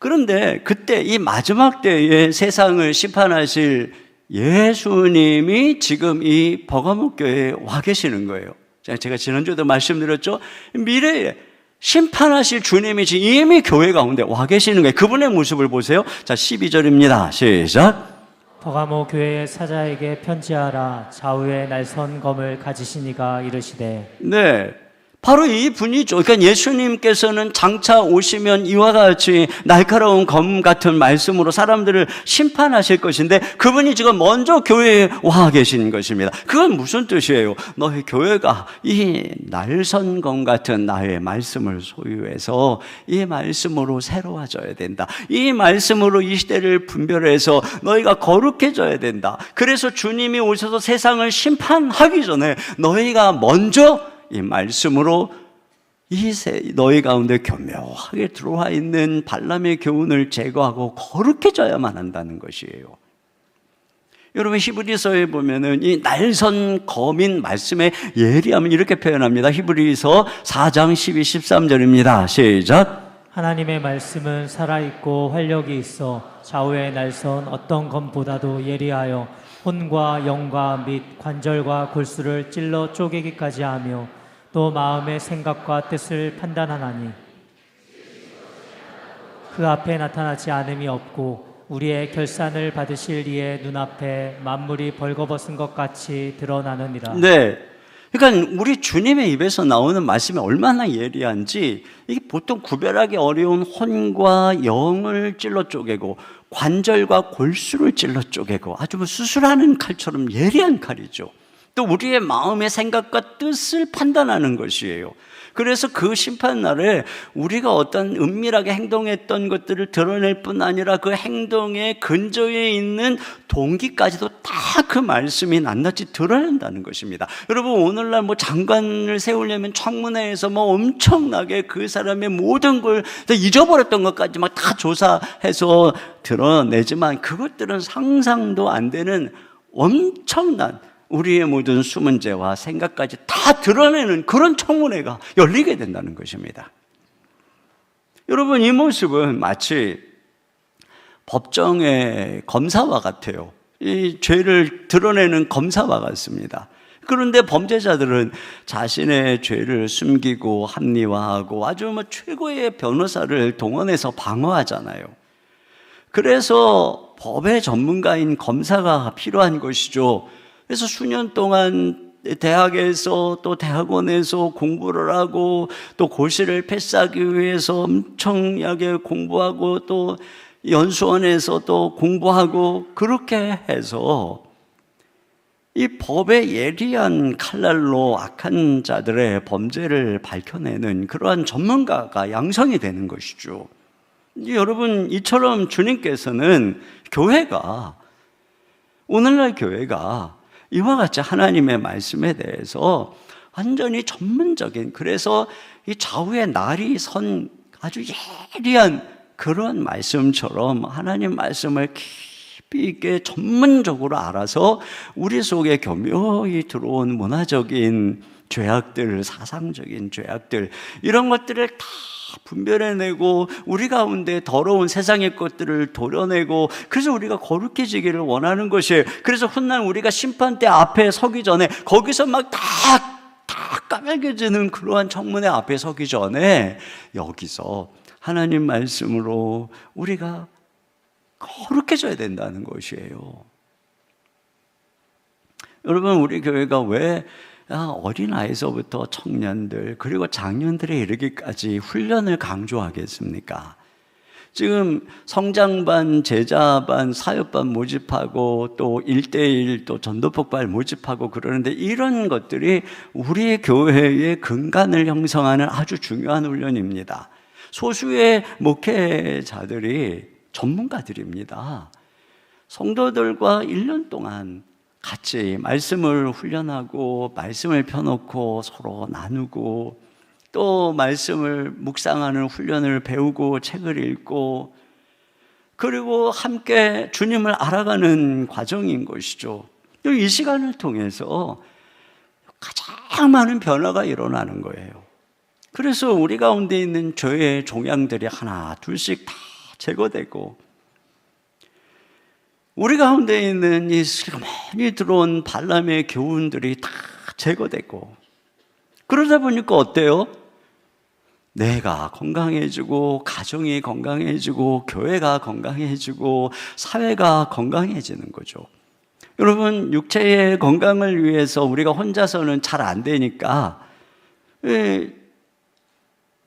그런데 그때 이 마지막 때에 세상을 심판하실 예수님이 지금 이 버가모 교회에 와 계시는 거예요. 제가 지난주에도 말씀드렸죠. 미래에 심판하실 주님이 지금 이미 교회 가운데 와 계시는 거예요. 그분의 모습을 보세요. 자, 12절입니다. 시작. 버가모 교회의 사자에게 편지하라. 좌우에 날선 검을 가지시니가 이르시되. 네. 바로 이 분이죠. 그러니까 예수님께서는 장차 오시면 이와 같이 날카로운 검 같은 말씀으로 사람들을 심판하실 것인데 그분이 지금 먼저 교회에 와 계신 것입니다. 그건 무슨 뜻이에요? 너희 교회가 이 날선 검 같은 나의 말씀을 소유해서 이 말씀으로 새로워져야 된다. 이 말씀으로 이 시대를 분별해서 너희가 거룩해져야 된다. 그래서 주님이 오셔서 세상을 심판하기 전에 너희가 먼저 이 말씀으로 너희 가운데 교묘하게 들어와 있는 발람의 교훈을 제거하고 거룩해져야만 한다는 것이에요. 여러분 히브리서에 보면은 이 날선 검인 말씀의 예리함을 이렇게 표현합니다. 히브리서 4장 12, 13절입니다. 시작. 하나님의 말씀은 살아있고 활력이 있어 좌우에 날선 어떤 검보다도 예리하여 혼과 영과 및 관절과 골수를 찔러 쪼개기까지 하며 또 마음의 생각과 뜻을 판단하나니 그 앞에 나타나지 않음이 없고 우리의 결산을 받으실 이의 눈앞에 만물이 벌거벗은 것 같이 드러나느니라. 네. 그러니까 우리 주님의 입에서 나오는 말씀이 얼마나 예리한지 이게 보통 구별하기 어려운 혼과 영을 찔러 쪼개고 관절과 골수를 찔러 쪼개고 아주 뭐 수술하는 칼처럼 예리한 칼이죠. 또 우리의 마음의 생각과 뜻을 판단하는 것이에요. 그래서 그 심판날에 우리가 어떤 은밀하게 행동했던 것들을 드러낼 뿐 아니라 그 행동의 근저에 있는 동기까지도 다 그 말씀이 낱낱이 드러낸다는 것입니다. 여러분 오늘날 뭐 장관을 세우려면 청문회에서 뭐 엄청나게 그 사람의 모든 걸 잊어버렸던 것까지 막 다 조사해서 드러내지만 그것들은 상상도 안 되는 엄청난 우리의 모든 숨은 죄와 생각까지 다 드러내는 그런 청문회가 열리게 된다는 것입니다. 여러분 이 모습은 마치 법정의 검사와 같아요. 이 죄를 드러내는 검사와 같습니다. 그런데 범죄자들은 자신의 죄를 숨기고 합리화하고 아주 뭐 최고의 변호사를 동원해서 방어하잖아요. 그래서 법의 전문가인 검사가 필요한 것이죠. 그래서 수년 동안 대학에서 또 대학원에서 공부를 하고 또 고시를 패스하기 위해서 엄청나게 공부하고 또 연수원에서 또 공부하고 그렇게 해서 이 법의 예리한 칼날로 악한 자들의 범죄를 밝혀내는 그러한 전문가가 양성이 되는 것이죠. 여러분 이처럼 주님께서는 오늘날 교회가 이와 같이 하나님의 말씀에 대해서 완전히 전문적인 그래서 이 좌우에 날이 선 아주 예리한 그런 말씀처럼 하나님 말씀을 깊이 있게 전문적으로 알아서 우리 속에 교묘히 들어온 문화적인 죄악들, 사상적인 죄악들 이런 것들을 다 분별해내고 우리 가운데 더러운 세상의 것들을 도려내고 그래서 우리가 거룩해지기를 원하는 것이에요. 그래서 훗날 우리가 심판대 앞에 서기 전에 거기서 막 다 까매겨지는 그러한 청문회 앞에 서기 전에 여기서 하나님 말씀으로 우리가 거룩해져야 된다는 것이에요. 여러분 우리 교회가 왜 어린아이서부터 청년들 그리고 장년들에 이르기까지 훈련을 강조하겠습니까? 지금 성장반, 제자반, 사역반 모집하고 또 1대1 또 전도폭발 모집하고 그러는데 이런 것들이 우리 교회의 근간을 형성하는 아주 중요한 훈련입니다. 소수의 목회자들이 전문가들입니다. 성도들과 1년 동안 같이 말씀을 훈련하고 말씀을 펴놓고 서로 나누고 또 말씀을 묵상하는 훈련을 배우고 책을 읽고 그리고 함께 주님을 알아가는 과정인 것이죠. 이 시간을 통해서 가장 많은 변화가 일어나는 거예요. 그래서 우리 가운데 있는 죄의 종양들이 하나 둘씩 다 제거되고 우리 가운데 있는 이 슬그머니 들어온 발람의 교훈들이 다 제거되고 그러다 보니까 어때요? 내가 건강해지고 가정이 건강해지고 교회가 건강해지고 사회가 건강해지는 거죠. 여러분, 육체의 건강을 위해서 우리가 혼자서는 잘 안 되니까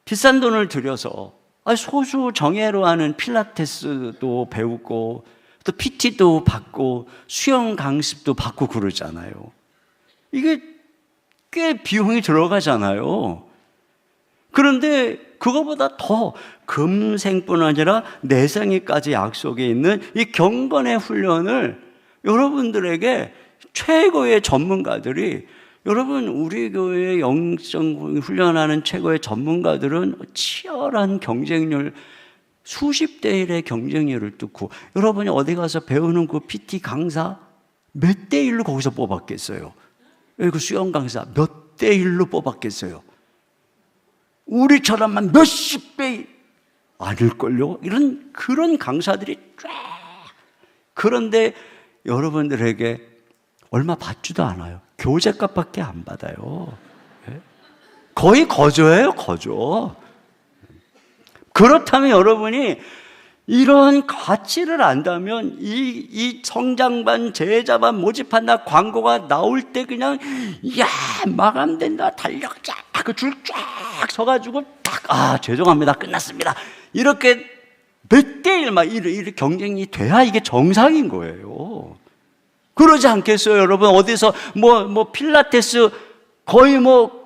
비싼 돈을 들여서 소수 정예로 하는 필라테스도 배우고 또 PT도 받고 수영 강습도 받고 그러잖아요. 이게 꽤 비용이 들어가잖아요. 그런데 그거보다 더 금생뿐 아니라 내생에까지 약속에 있는 이 경건의 훈련을 여러분들에게 최고의 전문가들이, 여러분 우리 교회의 영적 훈련하는 최고의 전문가들은 치열한 경쟁률, 수십 대 1의 경쟁률을 뚫고, 여러분이 어디 가서 배우는 그 PT 강사 몇 대 1로 거기서 뽑았겠어요? 그 수영 강사 몇 대 1로 뽑았겠어요? 우리처럼만 몇십 배 아닐걸요? 그런 강사들이 쫙. 그런데 여러분들에게 얼마 받지도 않아요. 교재값밖에 안 받아요. 거의 거저예요, 거저. 그렇다면 여러분이 이런 가치를 안다면 이 성장반, 제자반 모집한다 광고가 나올 때 그냥 야 마감된다 달력 쫙 그 줄 쫙 서가지고 딱 죄송합니다 끝났습니다 이렇게 몇 대 1 막 이렇게 경쟁이 돼야 이게 정상인 거예요. 그러지 않겠어요, 여러분? 어디서 뭐 필라테스 거의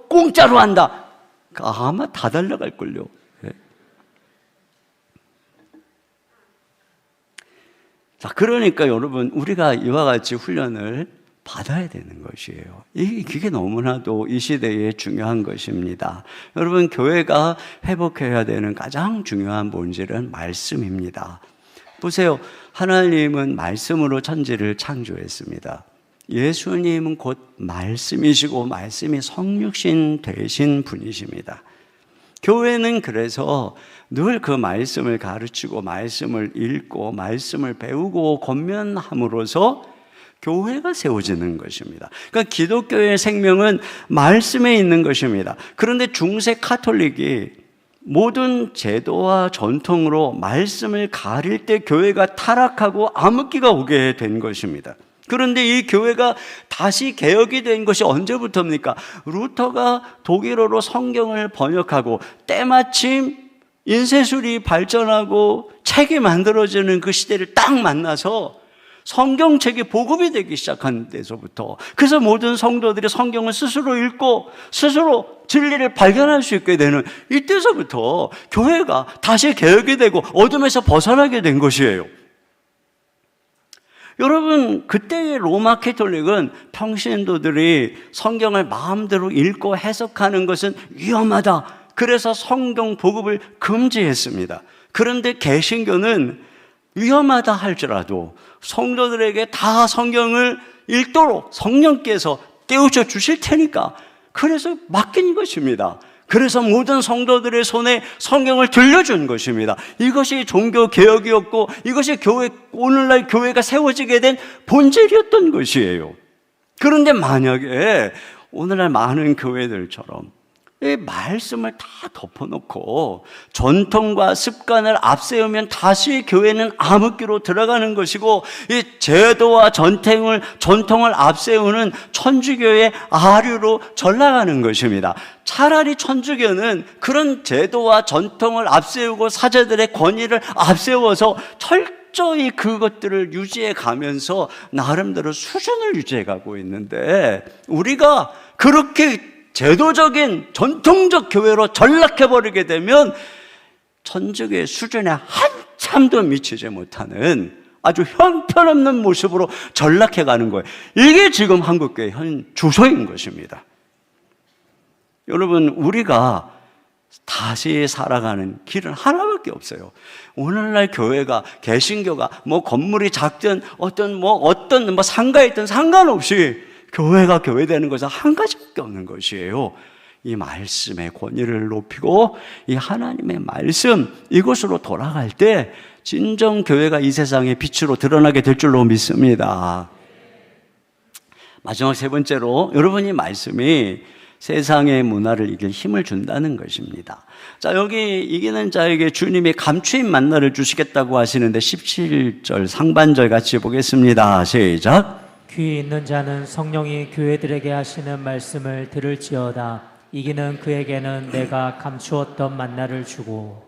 공짜로 한다. 아마 다 달려갈걸요. 자, 그러니까 여러분, 우리가 이와 같이 훈련을 받아야 되는 것이에요. 그게 너무나도 이 시대에 중요한 것입니다. 여러분, 교회가 회복해야 되는 가장 중요한 본질은 말씀입니다. 보세요. 하나님은 말씀으로 천지를 창조했습니다. 예수님은 곧 말씀이시고 말씀이 성육신 되신 분이십니다. 교회는 그래서 늘 그 말씀을 가르치고 말씀을 읽고 말씀을 배우고 권면함으로써 교회가 세워지는 것입니다. 그러니까 기독교의 생명은 말씀에 있는 것입니다. 그런데 중세 카톨릭이 모든 제도와 전통으로 말씀을 가릴 때 교회가 타락하고 암흑기가 오게 된 것입니다. 그런데 이 교회가 다시 개혁이 된 것이 언제부터입니까? 루터가 독일어로 성경을 번역하고 때마침 인쇄술이 발전하고 책이 만들어지는 그 시대를 딱 만나서 성경책이 보급이 되기 시작한 데서부터, 그래서 모든 성도들이 성경을 스스로 읽고 스스로 진리를 발견할 수 있게 되는 이때서부터 교회가 다시 개혁이 되고 어둠에서 벗어나게 된 것이에요. 여러분, 그때의 로마 캐톨릭은 평신도들이 성경을 마음대로 읽고 해석하는 것은 위험하다. 그래서 성경 보급을 금지했습니다. 그런데 개신교는 위험하다 할지라도 성도들에게 다 성경을 읽도록 성령께서 깨우쳐 주실 테니까 그래서 맡긴 것입니다. 그래서 모든 성도들의 손에 성경을 들려준 것입니다. 이것이 종교 개혁이었고 이것이 오늘날 교회가 세워지게 된 본질이었던 것이에요. 그런데 만약에 오늘날 많은 교회들처럼 이 말씀을 다 덮어놓고 전통과 습관을 앞세우면 다시 교회는 암흑기로 들어가는 것이고, 이 제도와 전통을 앞세우는 천주교의 아류로 전락하는 것입니다. 차라리 천주교는 그런 제도와 전통을 앞세우고 사제들의 권위를 앞세워서 철저히 그것들을 유지해 가면서 나름대로 수준을 유지해 가고 있는데, 우리가 그렇게 제도적인 전통적 교회로 전락해버리게 되면 천주교의 수준에 한참도 미치지 못하는 아주 형편없는 모습으로 전락해가는 거예요. 이게 지금 한국교회의 현 주소인 것입니다. 여러분, 우리가 다시 살아가는 길은 하나밖에 없어요. 오늘날 교회가, 개신교가 건물이 작든 어떤 상가에 있든 상관없이 교회가 교회되는 것은 한 가지밖에 없는 것이에요. 이 말씀의 권위를 높이고 이 하나님의 말씀, 이것으로 돌아갈 때 진정 교회가 이 세상의 빛으로 드러나게 될 줄로 믿습니다. 마지막 세 번째로, 여러분 이 말씀이 세상의 문화를 이길 힘을 준다는 것입니다. 자, 여기 이기는 자에게 주님이 감추인 만나를 주시겠다고 하시는데 17절 상반절 같이 보겠습니다. 시작. 귀 있는 자는 성령이 교회들에게 하시는 말씀을 들을지어다. 이기는 그에게는 내가 감추었던 만나를 주고.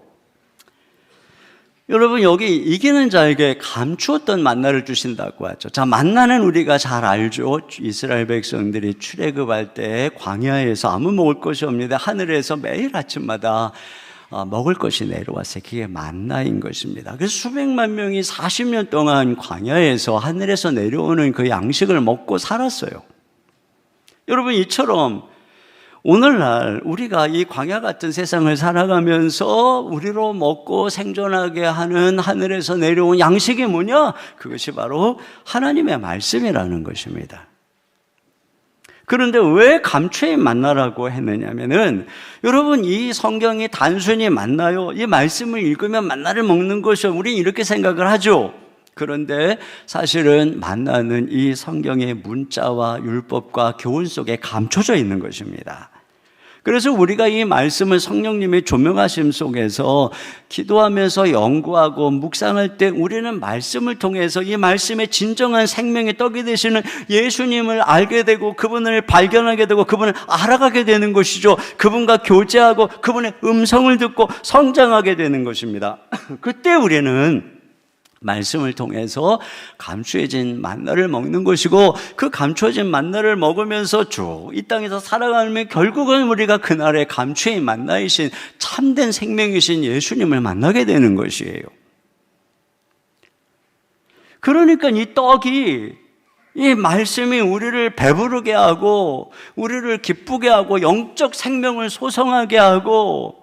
여러분, 여기 이기는 자에게 감추었던 만나를 주신다고 하죠. 자, 만나는 우리가 잘 알죠. 이스라엘 백성들이 출애굽할 때 광야에서 아무 먹을 것이 없는데 하늘에서 매일 아침마다 먹을 것이 내려왔어요. 그게 만나인 것입니다. 그래서 수백만 명이 40년 동안 광야에서 하늘에서 내려오는 그 양식을 먹고 살았어요. 여러분, 이처럼 오늘날 우리가 이 광야 같은 세상을 살아가면서 우리로 먹고 생존하게 하는 하늘에서 내려온 양식이 뭐냐? 그것이 바로 하나님의 말씀이라는 것입니다. 그런데 왜 감추인 만나라고 했느냐면은, 여러분, 이 성경이 단순히 만나요, 이 말씀을 읽으면 만나를 먹는 것이요, 우리는 이렇게 생각을 하죠. 그런데 사실은 만나는 이 성경의 문자와 율법과 교훈 속에 감춰져 있는 것입니다. 그래서 우리가 이 말씀을 성령님의 조명하심 속에서 기도하면서 연구하고 묵상할 때 우리는 말씀을 통해서 이 말씀의 진정한 생명의 떡이 되시는 예수님을 알게 되고 그분을 발견하게 되고 그분을 알아가게 되는 것이죠. 그분과 교제하고 그분의 음성을 듣고 성장하게 되는 것입니다. 그때 우리는 말씀을 통해서 감추어진 만나를 먹는 것이고, 그 감추어진 만나를 먹으면서 쭉 이 땅에서 살아가면 결국은 우리가 그날의 감추인 만나이신 참된 생명이신 예수님을 만나게 되는 것이에요. 그러니까 이 떡이, 이 말씀이 우리를 배부르게 하고 우리를 기쁘게 하고 영적 생명을 소성하게 하고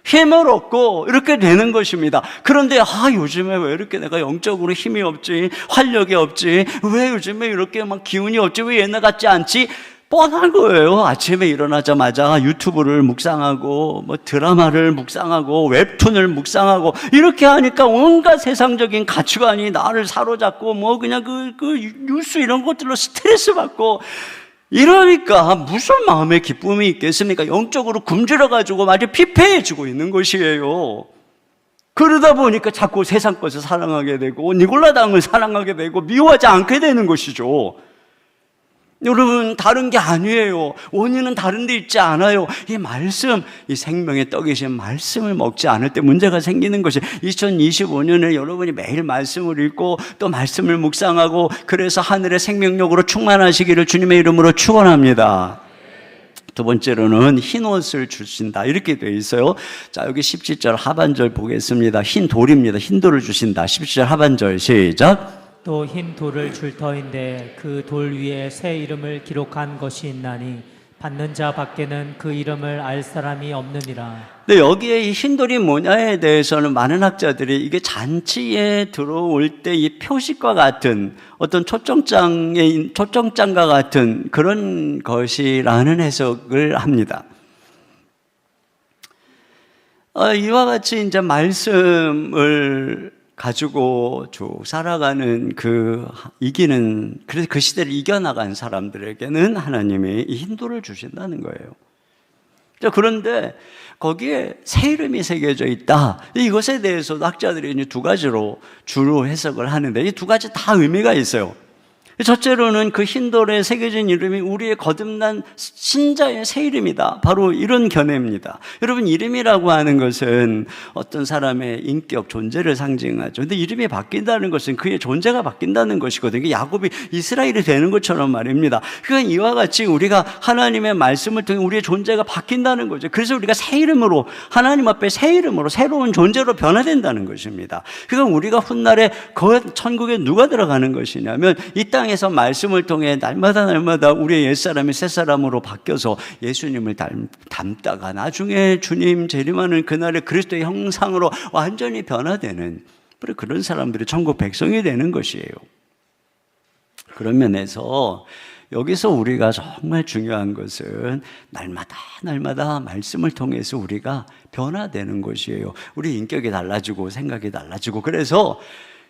힘을 얻고 이렇게 되는 것입니다. 그런데 요즘에 왜 이렇게 내가 영적으로 힘이 없지, 활력이 없지, 왜 요즘에 이렇게 막 기운이 없지, 왜 옛날 같지 않지? 뻔한 거예요. 아침에 일어나자마자 유튜브를 묵상하고 드라마를 묵상하고 웹툰을 묵상하고 이렇게 하니까 온갖 세상적인 가치관이 나를 사로잡고 그냥 그 뉴스 이런 것들로 스트레스 받고, 이러니까 무슨 마음의 기쁨이 있겠습니까? 영적으로 굶주려가지고 아주 피폐해지고 있는 것이에요. 그러다 보니까 자꾸 세상 것을 사랑하게 되고 니골라당을 사랑하게 되고 미워하지 않게 되는 것이죠. 여러분, 다른 게 아니에요. 원인은 다른 데 있지 않아요. 이 말씀, 이 생명의 떡이신 말씀을 먹지 않을 때 문제가 생기는 것이, 2025년에 여러분이 매일 말씀을 읽고 또 말씀을 묵상하고 그래서 하늘의 생명력으로 충만하시기를 주님의 이름으로 축원합니다. 두 번째로는 흰 옷을 주신다, 이렇게 되어 있어요. 자, 여기 17절 하반절 보겠습니다. 흰 돌입니다. 흰 돌을 주신다. 17절 하반절 시작. 또 흰 돌을 줄 터인데 그 돌 위에 새 이름을 기록한 것이 있나니 받는 자 밖에는 그 이름을 알 사람이 없느니라. 근데 여기에 이 흰 돌이 뭐냐에 대해서는 많은 학자들이 이게 잔치에 들어올 때 이 표식과 같은 어떤 초청장과 같은 그런 것이라는 해석을 합니다. 이와 같이 이제 말씀을 가지고 쭉 살아가는 그래서 그 시대를 이겨나간 사람들에게는 하나님이 이 흰돌을 주신다는 거예요. 그런데 거기에 새 이름이 새겨져 있다. 이것에 대해서도 학자들이 이제 두 가지로 주로 해석을 하는데, 이 두 가지 다 의미가 있어요. 첫째로는 그 흰돌에 새겨진 이름이 우리의 거듭난 신자의 새 이름이다. 바로 이런 견해입니다. 여러분, 이름이라고 하는 것은 어떤 사람의 인격, 존재를 상징하죠. 근데 이름이 바뀐다는 것은 그의 존재가 바뀐다는 것이거든요. 야곱이 이스라엘이 되는 것처럼 말입니다. 그건 이와 같이 우리가 하나님의 말씀을 통해 우리의 존재가 바뀐다는 거죠. 그래서 우리가 새 이름으로, 하나님 앞에 새 이름으로 새로운 존재로 변화된다는 것입니다. 그건 우리가 훗날에 천국에 누가 들어가는 것이냐면, 이 땅에서 말씀을 통해 날마다 우리의 옛사람이 새사람으로 바뀌어서 예수님을 닮다가 나중에 주님 재림하는 그날에 그리스도의 형상으로 완전히 변화되는 그런 사람들이 천국 백성이 되는 것이에요. 그런 면에서 여기서 우리가 정말 중요한 것은 날마다 말씀을 통해서 우리가 변화되는 것이에요. 우리 인격이 달라지고 생각이 달라지고, 그래서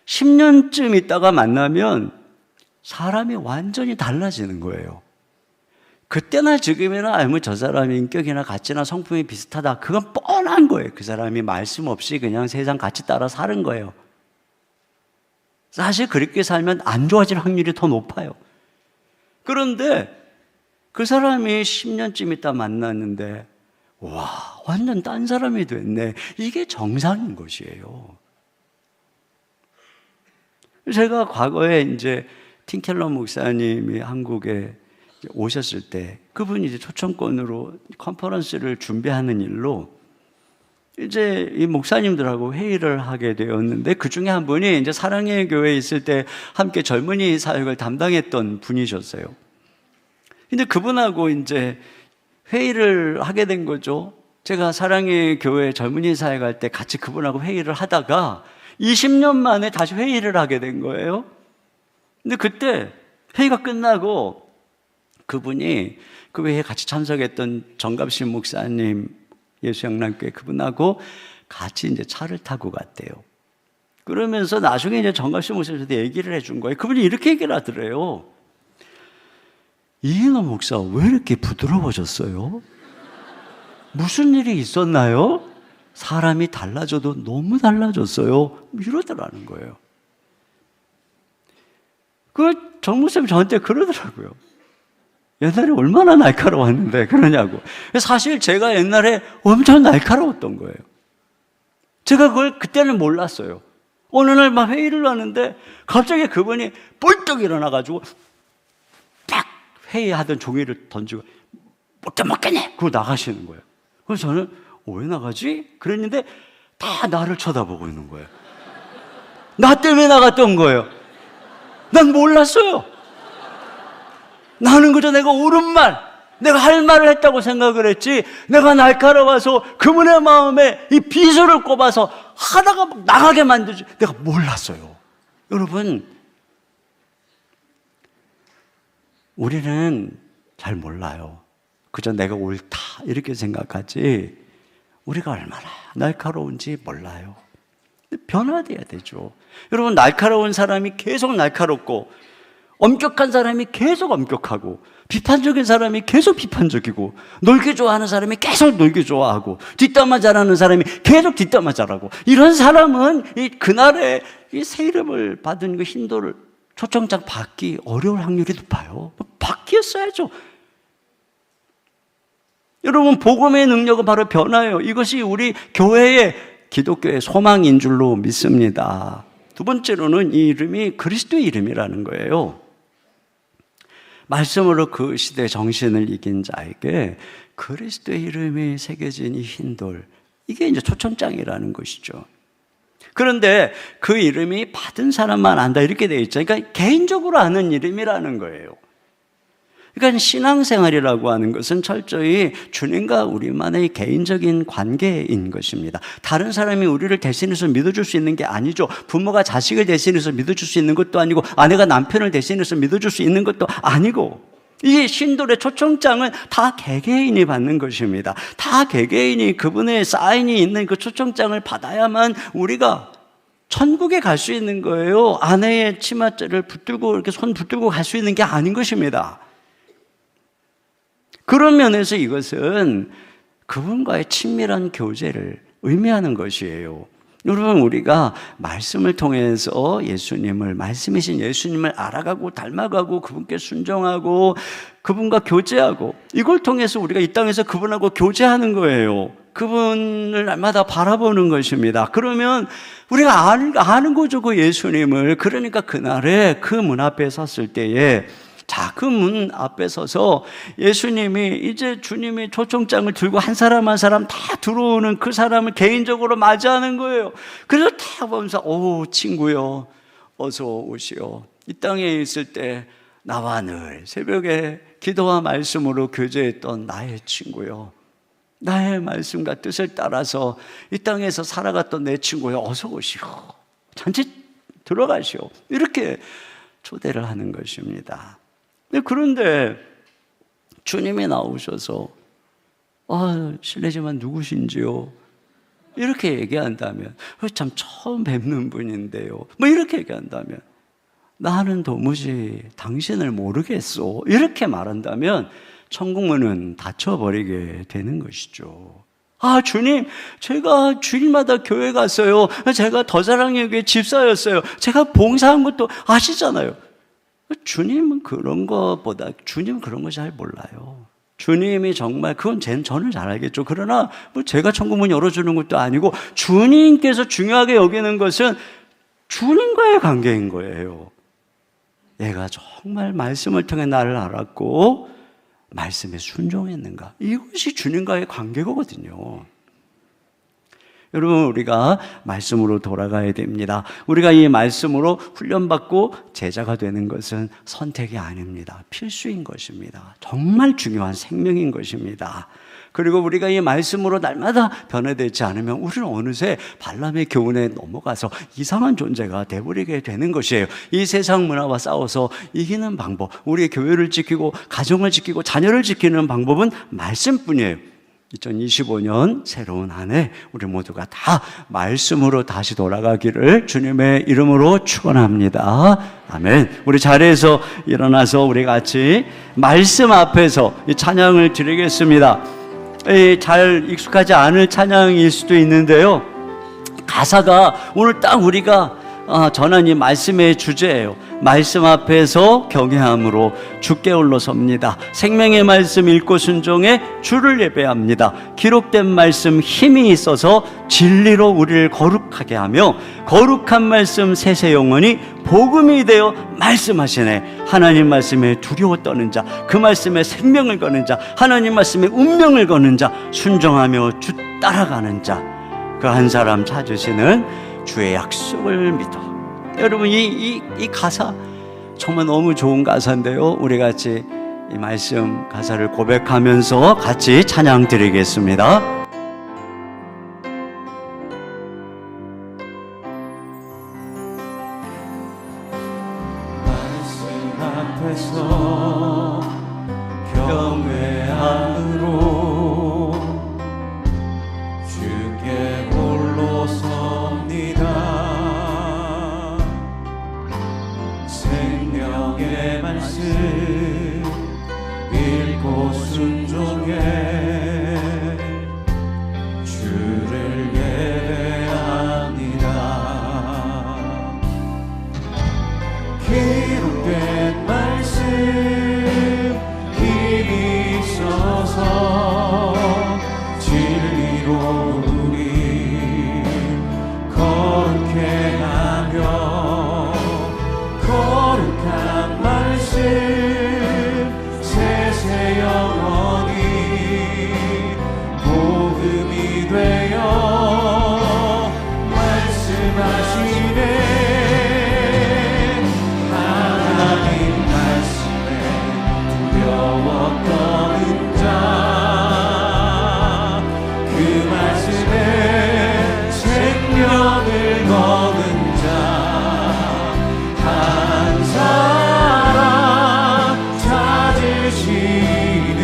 10년쯤 있다가 만나면 사람이 완전히 달라지는 거예요. 그때나 지금이나 아니면 저 사람의 인격이나 가치나 성품이 비슷하다. 그건 뻔한 거예요. 그 사람이 말씀 없이 그냥 세상 가치 따라 사는 거예요. 사실 그렇게 살면 안 좋아질 확률이 더 높아요. 그런데 그 사람이 10년쯤 있다 만났는데 와, 완전 딴 사람이 됐네. 이게 정상인 것이에요. 제가 과거에 이제 팀켈러 목사님이 한국에 오셨을 때 그분이 이제 초청권으로 컨퍼런스를 준비하는 일로 이제 이 목사님들하고 회의를 하게 되었는데 그 중에 한 분이 이제 사랑의 교회에 있을 때 함께 젊은이 사역을 담당했던 분이셨어요. 근데 그분하고 이제 회의를 하게 된 거죠. 제가 사랑의 교회 젊은이 사역할 때 같이 그분하고 회의를 하다가 20년 만에 다시 회의를 하게 된 거예요. 근데 그때 회의가 끝나고 그분이 그 회의에 같이 참석했던 정갑신 목사님 예수영남교회 그분하고 같이 이제 차를 타고 갔대요. 그러면서 나중에 이제 정갑신 목사님한테 얘기를 해준 거예요. 그분이 이렇게 얘기를 하더래요. 이인호 목사 왜 이렇게 부드러워졌어요? 무슨 일이 있었나요? 사람이 달라져도 너무 달라졌어요. 이러더라는 거예요. 그 정 목사님이 저한테 그러더라고요. 옛날에 얼마나 날카로웠는데 그러냐고. 사실 제가 옛날에 엄청 날카로웠던 거예요. 제가 그걸 그때는 몰랐어요. 어느 날 막 회의를 하는데 갑자기 그분이 뻘떡 일어나가지고 딱 회의하던 종이를 던지고 못 먹겠네! 그러고 나가시는 거예요. 그래서 저는 왜 나가지? 그랬는데 다 나를 쳐다보고 있는 거예요. 나 때문에 나갔던 거예요. 난 몰랐어요. 나는 그저 내가 옳은 말, 내가 할 말을 했다고 생각을 했지, 내가 날카로워서 그분의 마음에 이 비수를 꼽아서 하다가 막 나가게 만들지, 내가 몰랐어요. 여러분, 우리는 잘 몰라요. 그저 내가 옳다 이렇게 생각하지 우리가 얼마나 날카로운지 몰라요. 변화돼야 되죠. 여러분, 날카로운 사람이 계속 날카롭고 엄격한 사람이 계속 엄격하고 비판적인 사람이 계속 비판적이고 놀기 좋아하는 사람이 계속 놀기 좋아하고 뒷담화 잘하는 사람이 계속 뒷담화 잘하고 이런 사람은 그날에 이 새 이름을 받은 그 힌도를 초청장 받기 어려울 확률이 높아요. 바뀌었어야죠. 여러분, 복음의 능력은 바로 변화예요. 이것이 우리 교회의 기독교의 소망인 줄로 믿습니다. 두 번째로는 이 이름이 그리스도의 이름이라는 거예요. 말씀으로 그 시대의 정신을 이긴 자에게 그리스도의 이름이 새겨진 이 흰돌, 이게 이제 초청장이라는 것이죠. 그런데 그 이름이 받은 사람만 안다 이렇게 되어 있죠. 그러니까 개인적으로 아는 이름이라는 거예요. 그러니까 신앙생활이라고 하는 것은 철저히 주님과 우리만의 개인적인 관계인 것입니다. 다른 사람이 우리를 대신해서 믿어줄 수 있는 게 아니죠. 부모가 자식을 대신해서 믿어줄 수 있는 것도 아니고 아내가 남편을 대신해서 믿어줄 수 있는 것도 아니고, 이 신돌의 초청장은 다 개개인이 받는 것입니다. 다 개개인이 그분의 사인이 있는 그 초청장을 받아야만 우리가 천국에 갈 수 있는 거예요. 아내의 치마자를 붙들고 이렇게 손 붙들고 갈 수 있는 게 아닌 것입니다. 그런 면에서 이것은 그분과의 친밀한 교제를 의미하는 것이에요. 여러분, 우리가 말씀을 통해서 예수님을, 말씀이신 예수님을 알아가고 닮아가고 그분께 순종하고 그분과 교제하고, 이걸 통해서 우리가 이 땅에서 그분하고 교제하는 거예요. 그분을 날마다 바라보는 것입니다. 그러면 우리가 아는 거죠, 그 예수님을. 그러니까 그날에 그 문 앞에 섰을 때에, 자, 그 문 앞에 서서 예수님이 이제 주님이 초청장을 들고 한 사람 한 사람 다 들어오는 그 사람을 개인적으로 맞이하는 거예요. 그래서 다 보면서, 오, 친구요, 어서 오시오. 이 땅에 있을 때 나와 늘 새벽에 기도와 말씀으로 교제했던 나의 친구요, 나의 말씀과 뜻을 따라서 이 땅에서 살아갔던 내 친구요, 어서 오시오. 잔치 들어가시오. 이렇게 초대를 하는 것입니다. 그런데 주님이 나오셔서 실례지만 누구신지요? 이렇게 얘기한다면, 참 처음 뵙는 분인데요, 뭐 이렇게 얘기한다면, 나는 도무지 당신을 모르겠소, 이렇게 말한다면 천국문은 닫혀버리게 되는 것이죠. 아, 주님, 제가 주일마다 교회 갔어요. 제가 더사랑의 교회 집사였어요. 제가 봉사한 것도 아시잖아요. 주님은 그런 것보다, 주님은 그런 거 잘 몰라요. 주님이 정말, 그건 저는 잘 알겠죠. 그러나 뭐 제가 천국문 열어주는 것도 아니고, 주님께서 중요하게 여기는 것은 주님과의 관계인 거예요. 얘가 정말 말씀을 통해 나를 알았고 말씀에 순종했는가, 이것이 주님과의 관계거든요. 여러분, 우리가 말씀으로 돌아가야 됩니다. 우리가 이 말씀으로 훈련받고 제자가 되는 것은 선택이 아닙니다. 필수인 것입니다. 정말 중요한 생명인 것입니다. 그리고 우리가 이 말씀으로 날마다 변화되지 않으면 우리는 어느새 발람의 교훈에 넘어가서 이상한 존재가 되어버리게 되는 것이에요. 이 세상 문화와 싸워서 이기는 방법, 우리의 교회를 지키고 가정을 지키고 자녀를 지키는 방법은 말씀뿐이에요. 2025년 새로운 한 해 우리 모두가 다 말씀으로 다시 돌아가기를 주님의 이름으로 축원합니다. 아멘. 우리 자리에서 일어나서 우리 같이 말씀 앞에서 이 찬양을 드리겠습니다. 잘 익숙하지 않을 찬양일 수도 있는데요, 가사가 오늘 딱 우리가 전한 이 말씀의 주제예요. 말씀 앞에서 경외함으로 주께 올라섭니다. 생명의 말씀 읽고 순종해 주를 예배합니다. 기록된 말씀 힘이 있어서 진리로 우리를 거룩하게 하며 거룩한 말씀 세세 영원히 복음이 되어 말씀하시네. 하나님 말씀에 두려워 떠는 자, 그 말씀에 생명을 거는 자, 하나님 말씀에 운명을 거는 자, 순종하며 주 따라가는 자, 그 한 사람 찾으시는 주의 약속을 믿어. 여러분, 이 가사 정말 너무 좋은 가사인데요, 우리 같이 이 말씀 가사를 고백하면서 같이 찬양 드리겠습니다. 말씀 앞에서 경외함으로 주께 홀로 섭니다. 생명의 말씀 읽고 순종해 주를 예배합니다. 기록된 말씀 힘이 있어서 진리로 우리 거룩해 하며 거룩한 말씀 세세 영원히 복음이 되어 말씀하시네. 하나님 말씀에 두려워 떠는 자, 그 말씀에 생명을 거는 자, 한 사람 찾으시는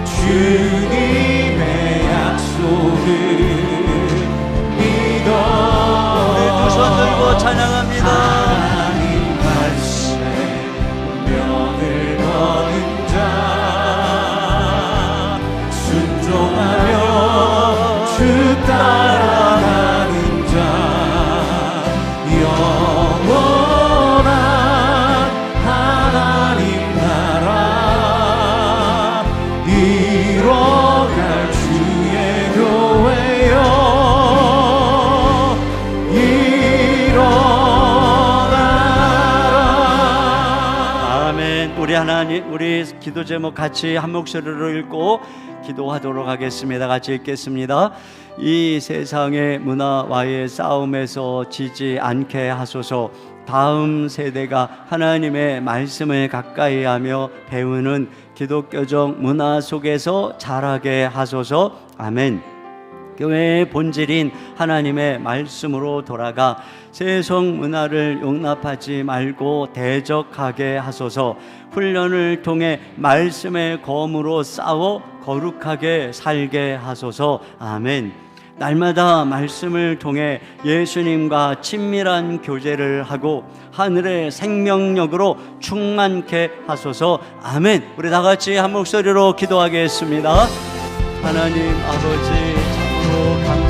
주님의 약속을 믿어. 우리 두 손 들고 찬양합니다. 하나님 말씀에 운명을 거는 자, 순종하며 주 따라가는 자, 영원한 하나님 나라 이뤄갈 주의 교회여 일어나라. 아멘. 우리 하나님, 우리 기도 제목 같이 한 목소리로 읽고 기도하도록 하겠습니다. 같이 읽겠습니다. 이 세상의 문화와의 싸움에서 지지 않게 하소서. 다음 세대가 하나님의 말씀을 가까이 하며 배우는 기독교적 문화 속에서 자라게 하소서. 아멘. 교회의 본질인 하나님의 말씀으로 돌아가 세속 문화를 용납하지 말고 대적하게 하소서. 훈련을 통해 말씀의 검으로 싸워 거룩하게 살게 하소서. 아멘. 날마다 말씀을 통해 예수님과 친밀한 교제를 하고 하늘의 생명력으로 충만케 하소서. 아멘. 우리 다 같이 한 목소리로 기도하겠습니다. 하나님 아버지, 참으로 감사합니다.